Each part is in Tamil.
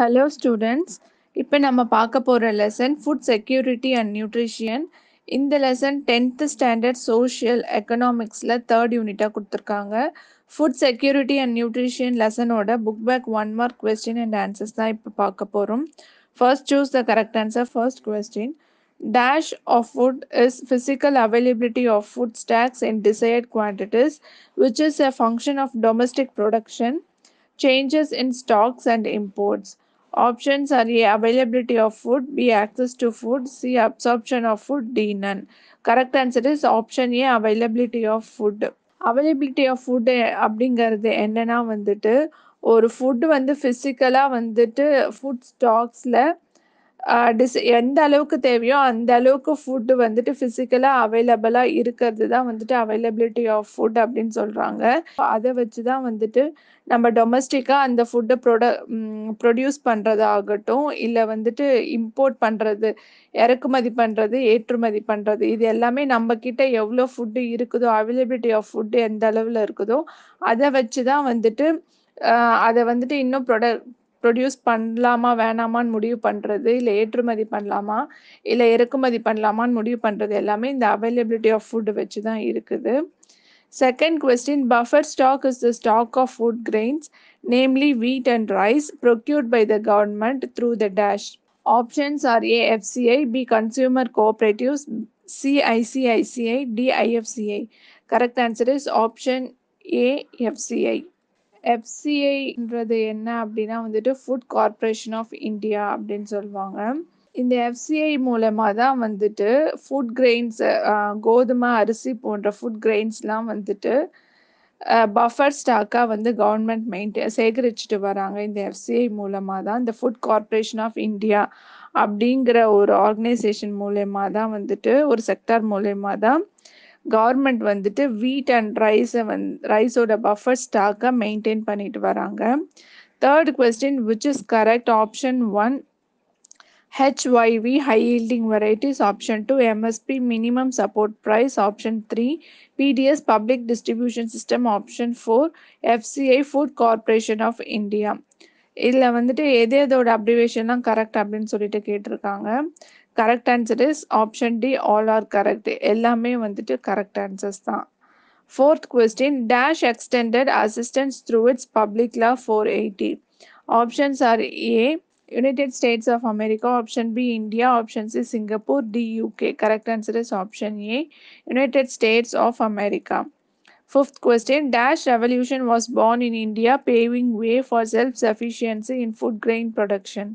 Hello students. இப்போ நம்ம பார்க்க போற lesson food security and nutrition. இந்த lesson 10th standard social economicsல third unit கொடுத்திருக்காங்க. Food security and nutrition lesson ஓட book back 1 mark question and answers தான் இப்போ பார்க்க போறோம். First choose the correct answer. First question. Dash of food is physical availability of food stocks in desired quantities, which is a function of domestic production, changes in stocks and imports. Options are A. Availability of food, B. Access to food, C. Absorption of food, D. None. Correct answer is option A. Availability of food. Availability of food அப்படிங்கிறது என்னன்னா வந்துட்டு ஒரு ஃபுட் வந்து ஃபிசிக்கலாக வந்துட்டு ஃபுட் ஸ்டாக்ஸில் எந்த அளவுக்கு தேவையோ அந்த அளவுக்கு ஃபுட்டு வந்துட்டு ஃபிசிக்கலாக அவைலபிளாக இருக்கிறது தான் வந்துட்டு அவைலபிலிட்டி ஆஃப் ஃபுட் அப்படின்னு சொல்கிறாங்க. அதை வச்சு தான் வந்துட்டு நம்ம டொமஸ்டிக்காக அந்த ஃபுட்டை ப்ரொடியூஸ் பண்ணுறதாகட்டும், இல்லை வந்துட்டு இம்போர்ட் பண்ணுறது, இறக்குமதி பண்ணுறது, ஏற்றுமதி பண்ணுறது, இது எல்லாமே நம்மக்கிட்ட எவ்வளோ ஃபுட்டு இருக்குதோ, அவைலபிலிட்டி ஆஃப் ஃபுட்டு எந்த அளவில் இருக்குதோ அதை வச்சு தான் வந்துட்டு அதை வந்துட்டு இன்னும் ப்ரொடியூஸ் பண்ணலாமா வேணாமான்னு முடிவு பண்ணுறது, இல்லை ஏற்றுமதி பண்ணலாமா இல்லை இறக்குமதி பண்ணலாமான்னு முடிவு பண்ணுறது எல்லாமே இந்த அவைலபிலிட்டி ஆஃப் ஃபுட்டு வச்சு தான் இருக்குது. Second question, buffer stock is the stock of food grains, namely wheat and rice, procured by the government through the dash. Options are A. FCI, B. Consumer Cooperatives, C. ICICI, D. IFCI. Correct answer is option A. FCI. FCIன்றது என்ன அப்படின்னா வந்துட்டு ஃபுட் கார்ப்பரேஷன் ஆஃப் இந்தியா அப்படின்னு சொல்லுவாங்க. இந்த FCI மூலமாக தான் வந்துட்டு ஃபுட் கிரெயின்ஸ், கோதுமை, அரிசி போன்ற ஃபுட் கிரெயின்ஸ்லாம் வந்துட்டு பஃபர் ஸ்டாக்காக வந்து கவர்மெண்ட் சேகரிச்சுட்டு வராங்க. இந்த FCI மூலமாக தான், இந்த ஃபுட் கார்ப்பரேஷன் ஆஃப் இந்தியா அப்படிங்கிற ஒரு ஆர்கனைசேஷன் மூலயமா தான் வந்துட்டு, ஒரு செக்டார் மூலயமா தான் கவர்மெண்ட் வந்துட்டு வீட் அண்ட் ரைஸோட பஃபர் ஸ்டாக்கை மெயின்டைன் பண்ணிட்டு வராங்க. Third question, which is correct? Option 1 HYV, high yielding varieties. Option 2 MSP, minimum support price. Option 3 PDS, public distribution system. Option 4 FCI, Food Corporation of India. இதில் வந்துட்டு எதோட அப்ரிவேஷன்லாம் கரெக்ட் அப்படின்னு சொல்லிட்டு கேட்டிருக்காங்க. Correct answer is option D, all are correct. எல்லாமே வந்துட்டு கரெக்ட் ஆன்சர்ஸ் தான். Fourth question, dash extended assistance through its public law 480. Options are A United States of America, option B India, option C Singapore, D UK. Correct answer is option A, United States of America. Fifth question, dash revolution was born in India, paving way for self-sufficiency in food grain production.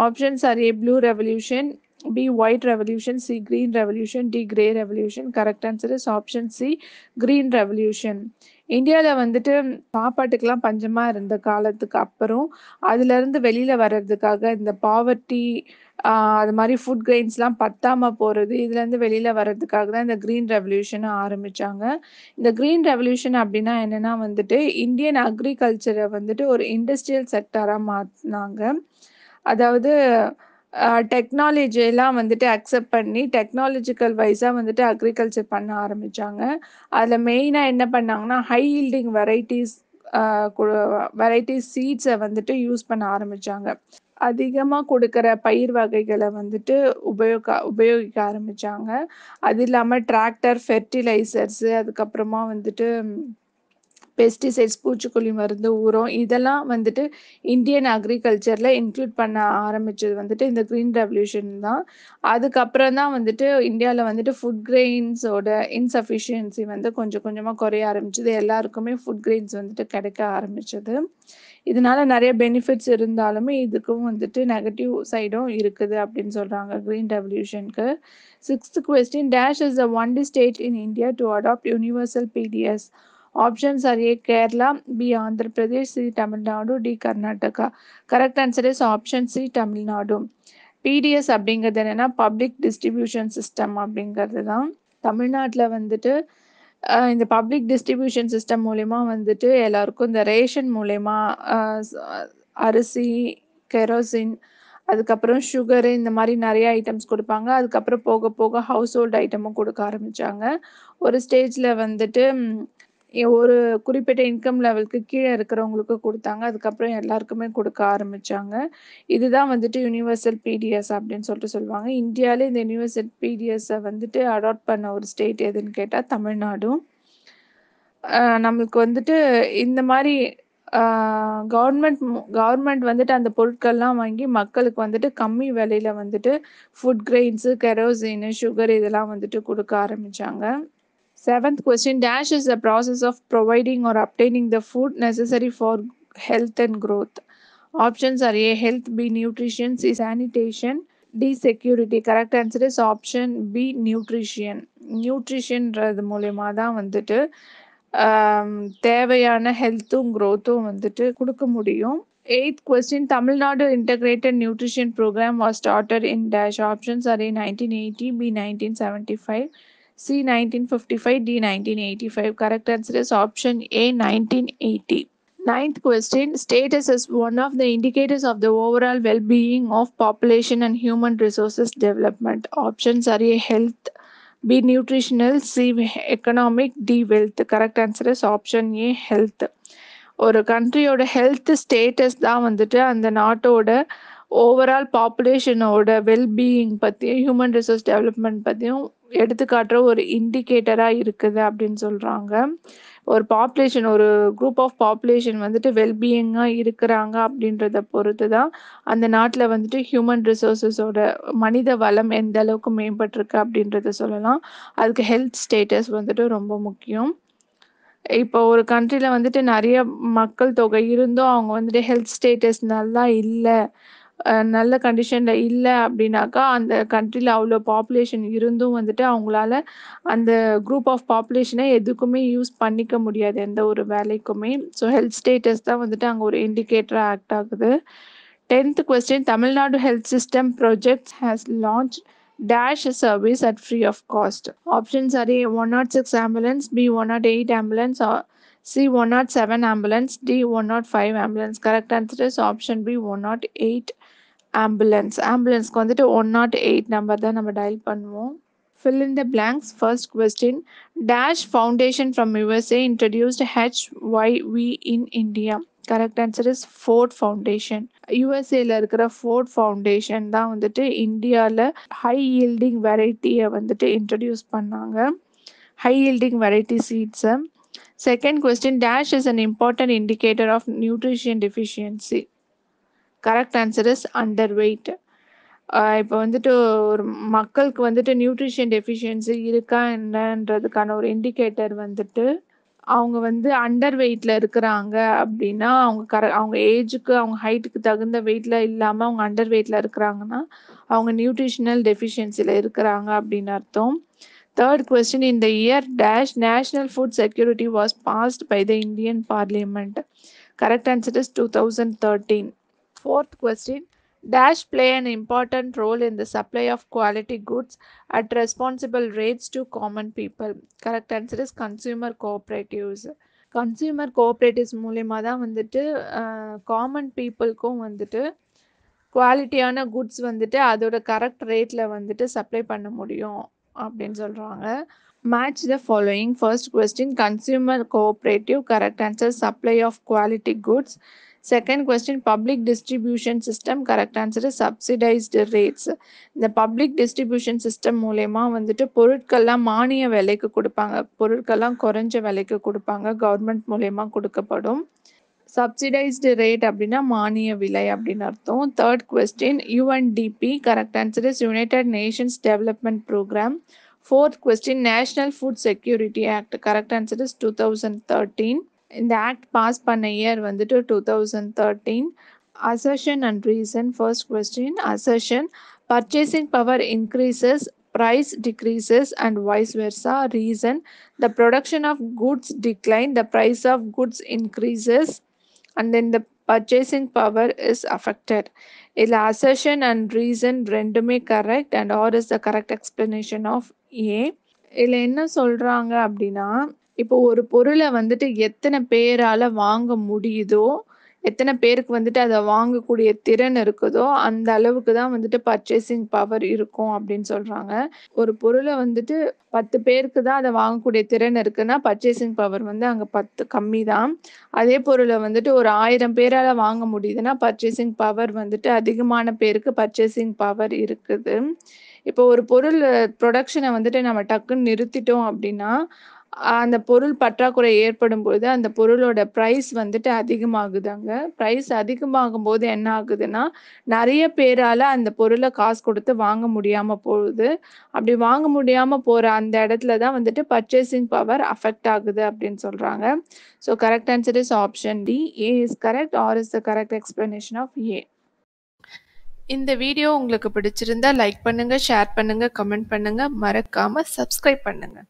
Options are A. Blue revolution, B. White revolution, C. Green revolution, D. Grey revolution. Correct answer is option C, Green revolution. இந்தியாவில் வந்துட்டு சாப்பாட்டுக்கெல்லாம் பஞ்சமாக இருந்த காலத்துக்கு அப்புறம் அதுலேருந்து வெளியில் வர்றதுக்காக இந்த பாவர்ட்டி, அது மாதிரி ஃபுட் கிரெயின்ஸ்லாம் பத்தாமல் போகிறது, இதுலேருந்து வெளியில் வர்றதுக்காக தான் இந்த க்ரீன் ரெவல்யூஷனை ஆரம்பித்தாங்க. இந்த க்ரீன் ரெவல்யூஷன் அப்படின்னா என்னென்னா வந்துட்டு இந்தியன் அக்ரிகல்ச்சரை வந்துட்டு ஒரு இண்டஸ்ட்ரியல் செக்டராக மாற்றினாங்க. அதாவது டெக்னாலஜியெல்லாம் வந்துட்டு அக்செப்ட் பண்ணி டெக்னாலஜிக்கல் வைஸாக வந்துட்டு அக்ரிகல்ச்சர் பண்ண ஆரம்பித்தாங்க. அதில் மெயினாக என்ன பண்ணாங்கன்னா ஹை ஈல்டிங் வெரைட்டிஸ் சீட்ஸை வந்துட்டு யூஸ் பண்ண ஆரம்பித்தாங்க. அதிகமாக கொடுக்குற பயிர் வகைகளை வந்துட்டு உபயோகிக்க ஆரம்பித்தாங்க. அது இல்லாமல் டிராக்டர், ஃபெர்டிலைசர்ஸு, அதுக்கப்புறமா வந்துட்டு பெஸ்டிசைட்ஸ், பூச்சிக்கொல்லி மருந்து, உரம், இதெல்லாம் வந்துட்டு இந்தியன் அக்ரிகல்ச்சரில் இன்க்ளூட் பண்ண ஆரம்பித்தது வந்துட்டு இந்த க்ரீன் ரெவல்யூஷன் தான். அதுக்கப்புறம் தான் வந்துட்டு இந்தியாவில் வந்துட்டு ஃபுட் கிரெயின்ஸோட இன்சஃபிஷியன்சி வந்து கொஞ்சம் கொஞ்சமாக குறைய ஆரம்பிச்சது. எல்லாருக்குமே ஃபுட் கிரெயின்ஸ் வந்துட்டு கிடைக்க ஆரம்பிச்சது. இதனால நிறைய பெனிஃபிட்ஸ் இருந்தாலுமே இதுக்கும் வந்துட்டு நெகட்டிவ் சைடும் இருக்குது அப்படின்னு சொல்கிறாங்க க்ரீன் ரெவல்யூஷனுக்கு. Sixth question, dash is the only state in India to adopt universal PDS. Options are A. Kerala, B. Andhra Pradesh, C. Tamil Nadu, D. Karnataka. Correct answer is option C. Tamil Nadu. PDS அப்படிங்கிறது என்னென்னா பப்ளிக் டிஸ்ட்ரிபியூஷன் சிஸ்டம் அப்படிங்கிறது தான். தமிழ்நாட்டில் வந்துட்டு இந்த பப்ளிக் டிஸ்ட்ரிபியூஷன் சிஸ்டம் மூலயமா வந்துட்டு எல்லாருக்கும் இந்த ரேஷன் மூலயமா அரிசி, கெரோசின், அதுக்கப்புறம் சுகரு, இந்த மாதிரி நிறைய ஐட்டம்ஸ் கொடுப்பாங்க. அதுக்கப்புறம் போக போக ஹவுஸ் ஹோல்டு ஐட்டமும் கொடுக்க ஆரம்பித்தாங்க. ஒரு ஸ்டேஜில் வந்துட்டு ஒரு குறிப்பிட்ட இன்கம் லெவலுக்கு கீழ இருக்கிறவங்களுக்கு குடுத்தாங்க. அதுக்கப்புறம் எல்லாருக்குமே குடுக்க ஆரம்பிச்சாங்க. இதுதான் வந்துட்டு யுனிவர்சல் பிடிஎஸ் அப்படின்னு சொல்லிட்டு சொல்லுவாங்க. இந்தியால இந்த யுனிவர்சல் பிடிஎஸ்ஸ வந்துட்டு அடாப்ட் பண்ண ஒரு ஸ்டேட் எதுன்னு கேட்டா தமிழ்நாடும். நம்மளுக்கு வந்துட்டு இந்த மாரி அ கவர்மெண்ட் வந்துட்டு அந்த பொருட்கள்லாம் வாங்கி மக்களுக்கு வந்துட்டு கம்மி விலையில வந்துட்டு ஃபுட் கிரெயின்ஸு, கெரோசினு, சுகர் இதெல்லாம் வந்துட்டு குடுக்க ஆரம்பிச்சாங்க. 7th question, dash is the process of providing or obtaining the food necessary for health and growth. Options are A, health, B, nutrition, C, sanitation, D, security. Correct answer is option B, nutrition. நியூட்ரிஷன்றது மூலியமா தான் வந்துட்டு தேவையான ஹெல்த்தும் க்ரோத்தும் வந்துட்டு குடுக்க முடியும். 8th question, Tamil Nadu Integrated Nutrition Program was started in dash. Options are A, 1980, B, 1975, C, 1955, D, 1985. Correct answer is option A, 1980. 9th question, status is one of the indicators of the overall well-being of population and human resources development. Options are A, health, B, nutritional, C, economic, D, wealth. Correct answer is option A, health. ஒரு கண்ட்ரியோட ஹெல்த் ஸ்டேட்டஸ் தான் வந்துட்டு அந்த நாட்டோட ஓவரால் பாப்புலேஷனோட வெல்பீயிங் பற்றியும் ஹியூமன் ரிசோர்ஸ் டெவலப்மெண்ட் பற்றியும் எடுத்துக்காட்டுற ஒரு இண்டிகேட்டராக இருக்குது அப்படின்னு சொல்கிறாங்க. ஒரு பாப்புலேஷன் ஒரு குரூப் ஆஃப் பாப்புலேஷன் வந்துட்டு வெல்பீயிங்காக இருக்கிறாங்க அப்படின்றத பொறுத்து தான் அந்த நாட்டில் வந்துட்டு ஹியூமன் ரிசோர்ஸஸோட மனித வளம் எந்த அளவுக்கு மேம்பட்டிருக்கு அப்படின்றத சொல்லலாம். அதுக்கு ஹெல்த் ஸ்டேட்டஸ் வந்துட்டு ரொம்ப முக்கியம். இப்போ ஒரு கண்ட்ரில வந்துட்டு நெறைய மக்கள் தொகை இருந்தும் அவங்க வந்துட்டு ஹெல்த் ஸ்டேட்டஸ் நல்லா இல்ல, நல்ல கண்டிஷன்ல இல்ல அப்டின்னாக்கா, அந்த கண்ட்ரில அவ்ளோ பாப்புலேஷன் இருந்தும் வந்துட்டு அவங்களால அந்த குரூப் ஆஃப் பாப்புலேஷன எதுக்குமே யூஸ் பண்ணிக்க முடியாது, எந்த ஒரு வேலைக்குமே. ஸோ ஹெல்த் ஸ்டேட்டஸ் தான் வந்துட்டு அங்க ஒரு இண்டிகேட்டரா ஆக்ட் ஆகுது. 10th question, Tamil Nadu Health System Projects has launched dash service at free of cost. Options are A, 106 ambulance, B, 108 ambulance, or C, 107 ambulance, D, 105 ambulance. Correct answer is option B, 108 ambulance. Ambulanceக்கு வந்துட்டு 108 நம்பர் தான் நம்ம டயல் பண்ணுவோம். Fill in the blanks. First question, dash foundation from USA introduced HYV in India. Correct answer is Ford Foundation. யூஎஸ்ஏல இருக்கிற ஃபோர்ட் ஃபவுண்டேஷன் தான் வந்துட்டு இந்தியாவில் ஹை யீல்டிங் வெரைட்டியை வந்துட்டு இன்ட்ரடியூஸ் பண்ணாங்க, ஹை யீல்டிங் வெரைட்டி சீட்ஸை. Second question, dash is an important indicator of nutrition deficiency. Correct answer is under weight. இப்போ வந்துட்டு ஒரு மக்களுக்கு வந்துட்டு நியூட்ரிஷன் டெஃபிஷியன்சி இருக்கா என்னன்றதுக்கான ஒரு இண்டிகேட்டர் வந்துட்டு அவங்க வந்து அண்டர் வெயிட்ல இருக்கிறாங்க அப்படின்னா, அவங்க ஏஜுக்கு அவங்க ஹைட்டுக்கு தகுந்த வெயிட்ல இல்லாமல் அவங்க அண்டர் வெயிட்ல இருக்கிறாங்கன்னா அவங்க நியூட்ரிஷனல் டெஃபிஷியன்சியில் இருக்கிறாங்க அப்படின்னு அர்த்தம். தேர்ட் கொஸ்டின், இந்த year dash national food security was passed by the Indian parliament. Correct answer is 2013. Fourth question, dash play an important role in the supply of quality goods at responsible rates to common people. Correct answer is consumer cooperatives. Consumer cooperatives மூலயமா தான் வந்துட்டு காமன் பீப்புளுக்கும் வந்துட்டு குவாலிட்டியான குட்ஸ் வந்துட்டு அதோட கரெக்ட் ரேட்டில் வந்துட்டு சப்ளை பண்ண முடியும் அப்படின்னு சொல்கிறாங்க. Match the following. First question, consumer cooperative. Correct answer supply of quality goods. Second question, public distribution system. Correct answer is subsidized rates. இந்த பப்ளிக் டிஸ்ட்ரிபியூஷன் சிஸ்டம் மூலயமா வந்துட்டு பொருட்கள்லாம் மானிய விலைக்கு கொடுப்பாங்க, பொருட்கள்லாம் குறைஞ்ச விலைக்கு கொடுப்பாங்க, கவர்மெண்ட் மூலயமா கொடுக்கப்படும். சப்சிடைஸ்டு ரேட் அப்படின்னா மானிய விலை அப்படின்னு அர்த்தம். Third question, UNDP. Correct answer is United Nations Development Programme. Fourth question, National Food Security Act. Correct answer is 2013. இந்த ஆக்ட் பாஸ் பண்ண இயர் வந்துட்டு 2013. Assertion and reason. First question, assertion, purchasing power increases, price decreases and vice versa. Reason, the production of goods decline, the price of goods increases, and then the purchasing power is affected. இதில் assertion and reason ரெண்டுமே correct and or is the correct explanation of A. இதில் என்ன சொல்கிறாங்க அப்படின்னா, இப்போ ஒரு பொருளை வந்துட்டு எத்தனை பேரால் வாங்க முடியுதோ எத்தனை பேருக்கு வந்துட்டு அத வாங்கக்கூடிய திறன் இருக்குதோ, அந்த அளவுக்கு தான் வந்துட்டு பர்ச்சேசிங் பவர் இருக்கும் அப்படின்னு சொல்றாங்க. ஒரு பொருள வந்துட்டு 10 பேருக்கு தான் அத வாங்கக்கூடிய திறன் இருக்குன்னா, பர்ச்சேசிங் பவர் வந்து அங்க 10 கம்மி தான். அதே பொருள வந்துட்டு ஒரு 1000 பேரால வாங்க முடியுதுன்னா, பர்ச்சேசிங் பவர் வந்துட்டு அதிகமான பேருக்கு பர்ச்சேசிங் பவர் இருக்குது. இப்போ ஒரு பொருள் புரொடக்ஷன வந்துட்டு நம்ம டக்குன்னு நிறுத்திட்டோம் அப்டின்னா, அந்த பொருள் பற்றாக்குறை ஏற்படும்போது, அந்த பொருளோட பிரைஸ் வந்துட்டு அதிகமாகுது. பிரைஸ் அதிகமாகும்போது என்ன ஆகுதுன்னா, நெறைய பேரால அந்த பொருள காசு குடுத்து வாங்க முடியாம போகுது. அப்படி வாங்க முடியாம போற அந்த இடத்துல தான் வந்துட்டு பர்ச்சேசிங் பவர் அஃபெக்ட் ஆகுது அப்படின்னு சொல்றாங்க. So correct answer is option D. A is correct. R is the correct explanation of A. இந்த வீடியோ உங்களுக்கு பிடிச்சிருந்தா லைக் பண்ணுங்க, ஷேர் பண்ணுங்க, கமெண்ட் பண்ணுங்க. மறக்காம சப்ஸ்கிரைப் பண்ணுங்க.